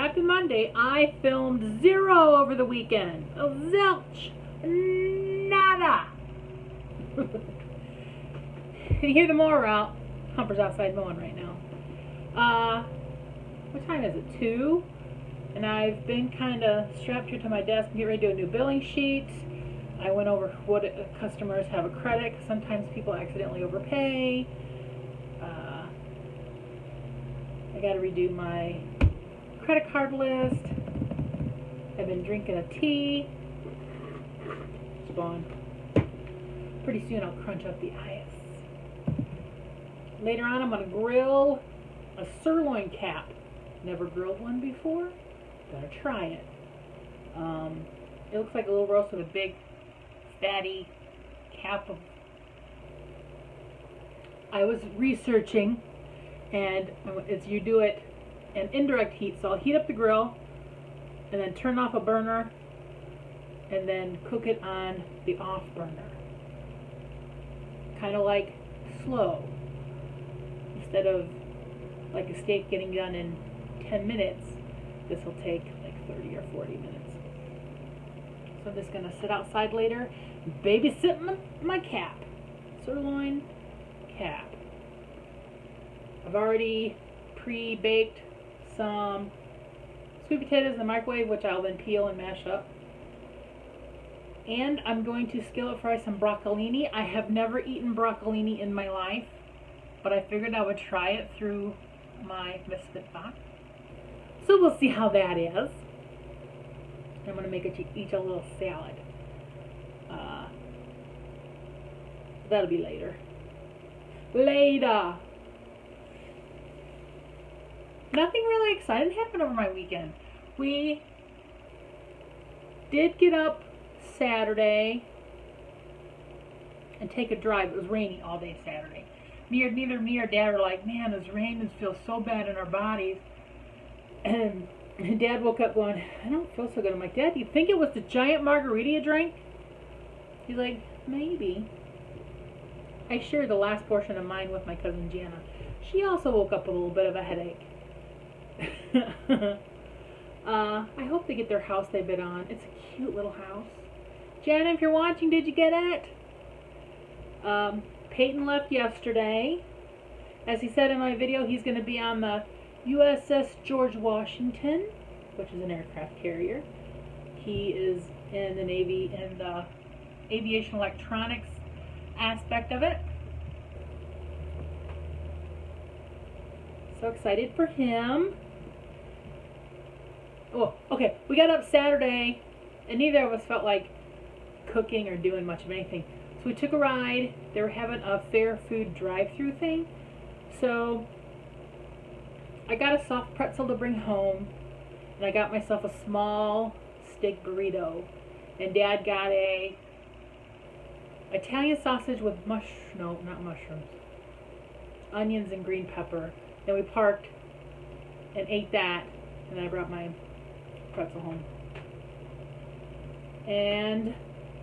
Happy Monday. I filmed 0 over the weekend. Zilch. Nada. You hear the mower out. Humper's outside mowing right now. What time is it? 2? And I've been kind of strapped here to my desk and get ready to do a new billing sheet. I went over what customers have a credit. Sometimes people accidentally overpay. I got to redo my credit card list. I've been drinking a tea. Spawn. Pretty soon I'll crunch up the ice. Later on I'm going to grill a sirloin cap. Never grilled one before. Gonna try it. It looks like a little roast with a big fatty cap of... I was researching, and it's you do it in indirect heat. So I'll heat up the grill and then turn off a burner and then cook it on the off burner. Kind of like slow. Instead of like a steak getting done in 10 minutes, this will take like 30 or 40 minutes. So I'm just going to sit outside later and babysit my cap. Sirloin cap. I've already pre-baked some sweet potatoes in the microwave, which I'll then peel and mash up. And I'm going to skillet fry some broccolini. I have never eaten broccolini in my life, but I figured I would try it through my Misfit box. So we'll see how that is. I'm going to make each a little salad. That'll be later. Nothing really exciting happened over my weekend. We did get up Saturday and take a drive. It was rainy all day Saturday. Neither me or Dad were like, man, this rain feels so bad in our bodies. And Dad woke up going, I don't feel so good. I'm like, Dad, do you think it was the giant margarita you drank? He's like, maybe. I shared the last portion of mine with my cousin Jana. She also woke up with a little bit of a headache. I hope they get their house they bid on. It's a cute little house. Jana, if you're watching, did you get it? Peyton left yesterday. As he said in my video, he's going to be on the USS George Washington, which is an aircraft carrier. He is in the Navy in the aviation electronics aspect of it. So excited for him. Oh, okay. We got up Saturday, and neither of us felt like cooking or doing much of anything. So we took a ride. They were having a fair food drive-through thing. So I got a soft pretzel to bring home, and I got myself a small steak burrito. And Dad got a Italian sausage with not mushrooms, onions and green pepper. Then we parked and ate that, and I brought my pretzel home. And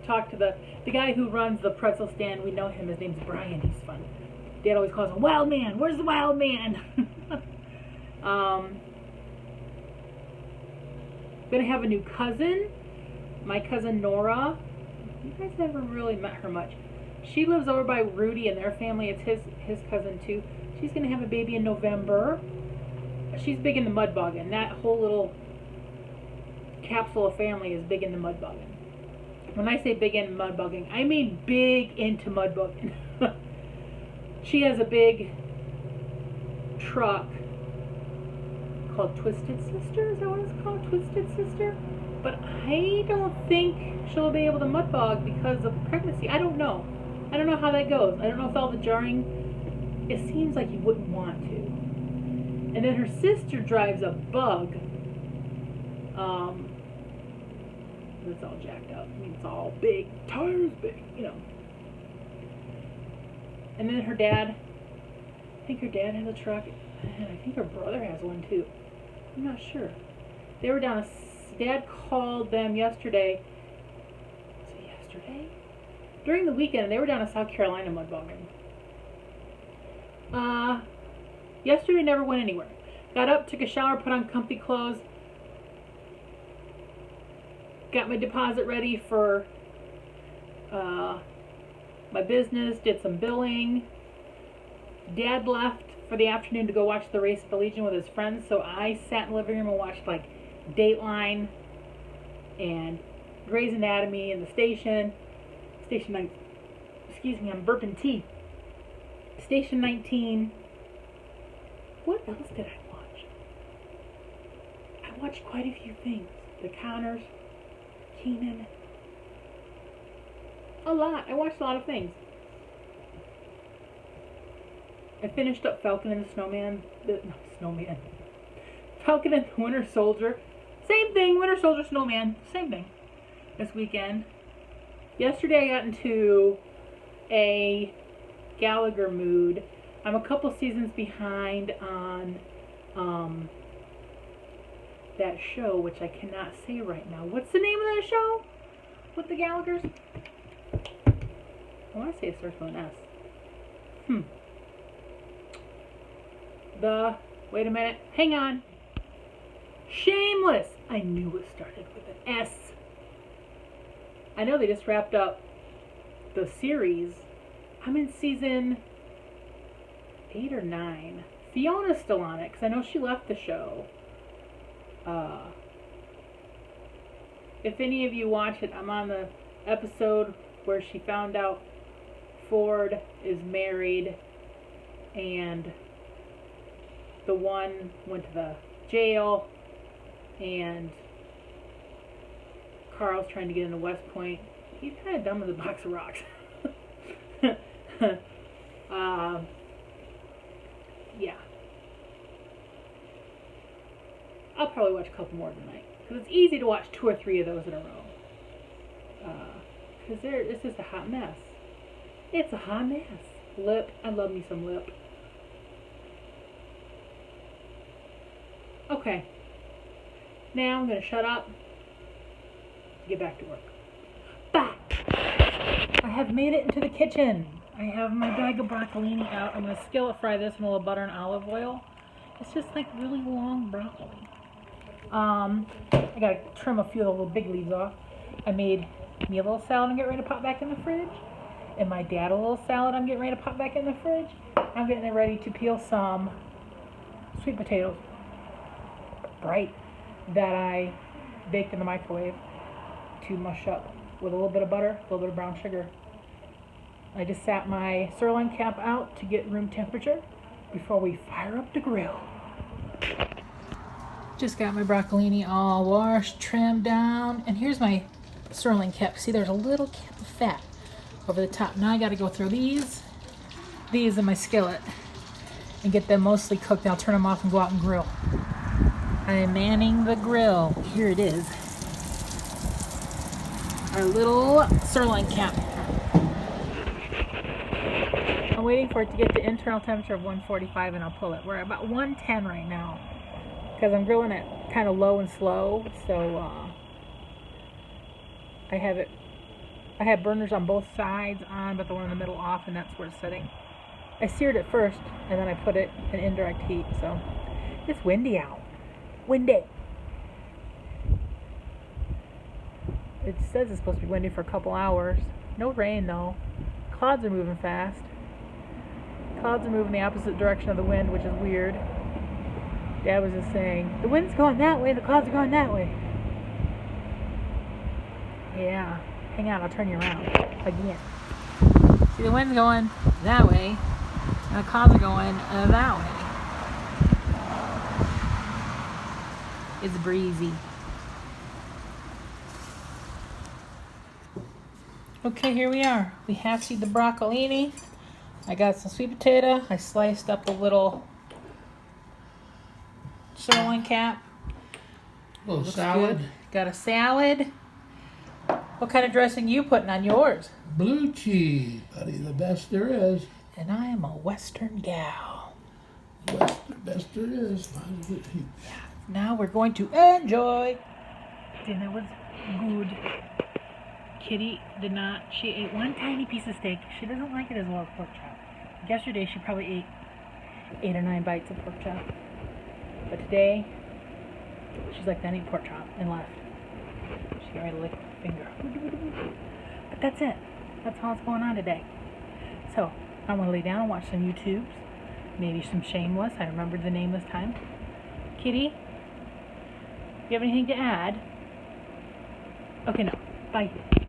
talked to the guy who runs the pretzel stand. We know him. His name's Brian. He's fun. Dad always calls him Wild Man. Where's the Wild Man? Gonna have a new cousin. My cousin Nora. You guys never really met her much. She lives over by Rudy and their family. It's his cousin too. She's gonna have a baby in November. She's big into mud bogging. That whole little capsule of family is big into mud bogging. When I say big into mud bogging, I mean big into mud bogging. She has a big truck called Twisted Sister. Is that what it's called? Twisted Sister? But I don't think she'll be able to mud bog because of pregnancy. I don't know. I don't know how that goes. I don't know if all the jarring, it seems like you wouldn't want to. And then her sister drives a bug. It's all jacked up. I mean, it's all big. Tires big, you know. And then her dad, I think her dad has a truck. And I think her brother has one too. I'm not sure. They were down Dad called them yesterday. Was it yesterday? During the weekend, they were down in South Carolina mud bogging. Yesterday never went anywhere. Got up, took a shower, put on comfy clothes, got my deposit ready for my business, did some billing. Dad left for the afternoon to go watch the race at the Legion with his friends, so I sat in the living room and watched like Dateline and Grey's Anatomy and the Station 9. Excuse me, I'm burping tea. Station 19. What else did I watch? I watched quite a few things. The Connors, Keenan. A lot. I watched a lot of things. I finished up Falcon and the Snowman. Falcon and the Winter Soldier. Same thing. Winter Soldier, Snowman. Same thing. This weekend. Yesterday I got into a Gallagher mood. I'm a couple seasons behind on that show, which I cannot say right now. What's the name of that show with the Gallaghers? I want to say it starts with an S. Wait a minute. Hang on. Shameless. I knew it started with an S. I know they just wrapped up the series. I'm in season 8 or 9. Fiona's still on it because I know she left the show. If any of you watch it, I'm on the episode where she found out Ford is married and the one went to the jail and Carl's trying to get into West Point. He's kind of dumb as a box of rocks. Yeah. I'll probably watch a couple more tonight. Because it's easy to watch 2 or 3 of those in a row. Because it's just a hot mess. It's a hot mess. Lip. I love me some Lip. Okay. Now I'm going to shut up. Get back to work. Back! I have made it into the kitchen. I have my bag of broccolini out. I'm going to skillet fry this in a little butter and olive oil. It's just like really long broccoli. I got to trim a few of the little big leaves off. I made me a little salad I'm getting ready to pop back in the fridge. And my dad a little salad I'm getting ready to pop back in the fridge. I'm getting ready to peel some sweet potatoes. Right. That I baked in the microwave to mush up with a little bit of butter, a little bit of brown sugar. I just sat my sirloin cap out to get room temperature before we fire up the grill. Just got my broccolini all washed, trimmed down, and here's my sirloin cap. See, there's a little cap of fat over the top. Now I got to go through these in my skillet and get them mostly cooked. Then I'll turn them off and go out and grill. I am manning the grill. Here it is. Our little sirloin cap. I'm waiting for it to get the internal temperature of 145 and I'll pull it. We're at about 110 right now because I'm grilling it kind of low and slow. So I have burners on both sides on, but the one in the middle off, and that's where it's sitting. I seared it first and then I put it in indirect heat. So it's windy out. Windy. It says it's supposed to be windy for a couple hours. No rain though. Clouds are moving fast. Clouds are moving the opposite direction of the wind, which is weird. Dad was just saying, the wind's going that way, the clouds are going that way. Yeah. Hang on, I'll turn you around. Again. See, the wind's going that way, and the clouds are going that way. It's breezy. Okay, here we are. We half-seed the broccolini. I got some sweet potato. I sliced up a little sirloin cap. A little salad. Good. Got a salad. What kind of dressing you putting on yours? Blue cheese, buddy, the best there is. And I am a Western gal. Best there is. Yeah. Now we're going to enjoy. Dinner was good. Kitty did not. She ate one tiny piece of steak. She doesn't like it as well as pork chop. Yesterday she probably ate 8 or 9 bites of pork chop. But today, she's like, I need pork chop, and left. She's getting ready to lick her finger. But that's it. That's all that's going on today. So, I want to lay down and watch some YouTubes. Maybe some Shameless. I remembered the name this time. Kitty, you have anything to add? Okay, no. Bye.